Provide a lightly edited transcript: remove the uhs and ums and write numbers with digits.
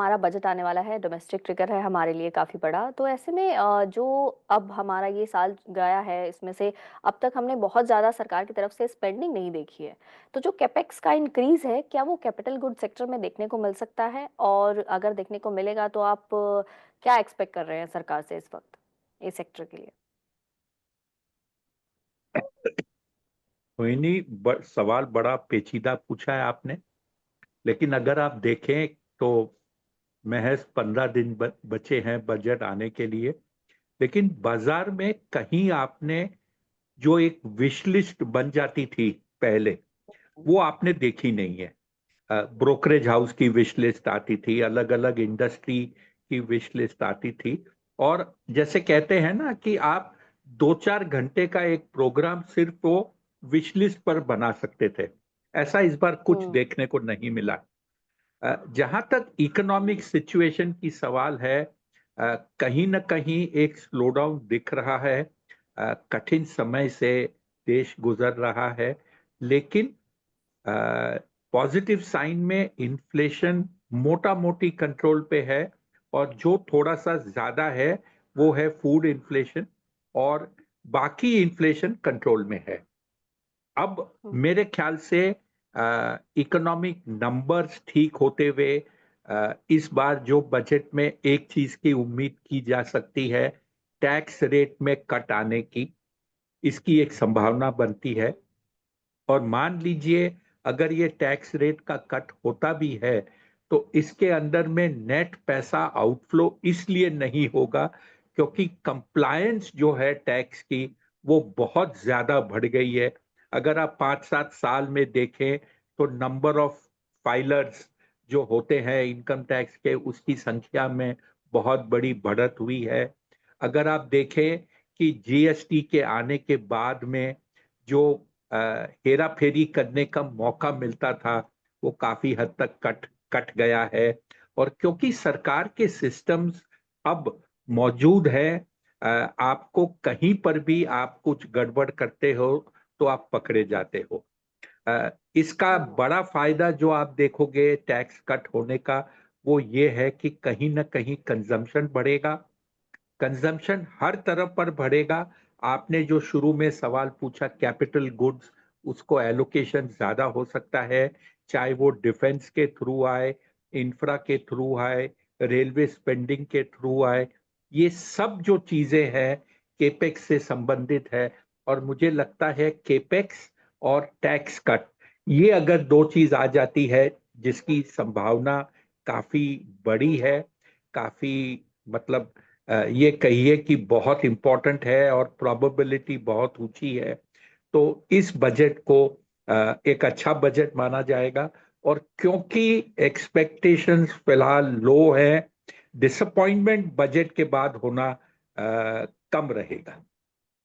हमारा बजट आने वाला है, डोमेस्टिक ट्रिगर है हमारे लिए काफ़ी बड़ा। तो ऐसे में जो अब हमारा ये साल गया है, इसमें से अब तक हमने बहुत ज़्यादा सरकार की तरफ से स्पेंडिंग नहीं देखी है। तो जो कैपेक्स का इंक्रीज़ है, क्या वो कैपिटल गुड सेक्टर में देखने को मिल सकता है? और अगर देखने को मिलेगा तो आप क्या एक्सपेक्ट कर रहे हैं सरकार से इस वक़्त, इस सेक्टर के लिए? कोई नहीं, सवाल बड़ा पेचीदा पूछा है आपने। लेकिन अगर आप देखें तो महज 15 दिन बचे हैं बजट आने के लिए। लेकिन बाजार में कहीं आपने जो एक विश लिस्ट बन जाती थी पहले, वो आपने देखी नहीं है। ब्रोकरेज हाउस की विश लिस्ट आती थी, अलग अलग इंडस्ट्री की विश लिस्ट आती थी। और जैसे कहते हैं ना कि आप 2-4 घंटे का एक प्रोग्राम सिर्फ वो विश लिस्ट पर बना सकते थे, ऐसा इस बार कुछ हुँ। देखने को नहीं मिला। जहां तक इकोनॉमिक सिचुएशन की सवाल है, कहीं ना कहीं एक स्लोडाउन दिख रहा है। कठिन समय से देश गुजर रहा है। लेकिन पॉजिटिव साइन में इन्फ्लेशन मोटा मोटी कंट्रोल पे है। और जो थोड़ा सा ज्यादा है वो है फूड इन्फ्लेशन। और बाकी इन्फ्लेशन कंट्रोल में है। अब हुँ। मेरे ख्याल से इकोनॉमिक नंबर्स ठीक होते हुए इस बार जो बजट में एक चीज की उम्मीद की जा सकती है, टैक्स रेट में कट आने की, इसकी एक संभावना बनती है। और मान लीजिए अगर ये टैक्स रेट का कट होता भी है तो इसके अंदर में नेट पैसा आउटफ्लो इसलिए नहीं होगा क्योंकि कंप्लायंस जो है टैक्स की वो बहुत ज्यादा बढ़ गई है। अगर आप 5-7 साल में देखें तो नंबर ऑफ फाइलर्स जो होते हैं इनकम टैक्स के, उसकी संख्या में बहुत बड़ी बढ़त हुई है। अगर आप देखें कि जीएसटी के आने के बाद में जो हेरा फेरी करने का मौका मिलता था वो काफी हद तक कट कट गया है। और क्योंकि सरकार के सिस्टम्स अब मौजूद है, आपको कहीं पर भी आप कुछ गड़बड़ करते हो तो आप पकड़े जाते हो। इसका हुँ। बड़ा फायदा जो आप देखोगे टैक्स कट होने का, वो ये है कि कहीं ना कहीं कंजम्पशन बढ़ेगा। कंजम्पशन हर तरफ पर बढ़ेगा। आपने जो शुरू में सवाल पूछा कैपिटल गुड्स, उसको एलोकेशन ज्यादा हो सकता है, चाहे वो डिफेंस के थ्रू आए, इंफ्रा के थ्रू आए, रेलवे स्पेंडिंग के थ्रू आए। ये सब जो चीजें हैं केपेक्स से संबंधित है। और मुझे लगता है केपेक्स और टैक्स कट, ये अगर दो चीज आ जाती है जिसकी संभावना काफी बड़ी है, काफी मतलब ये कहिए कि बहुत इंपॉर्टेंट है और प्रोबेबिलिटी बहुत ऊंची है, तो इस बजट को एक अच्छा बजट माना जाएगा। और क्योंकि एक्सपेक्टेशंस फिलहाल लो है, डिसअपॉइंटमेंट बजट के बाद होना कम रहेगा।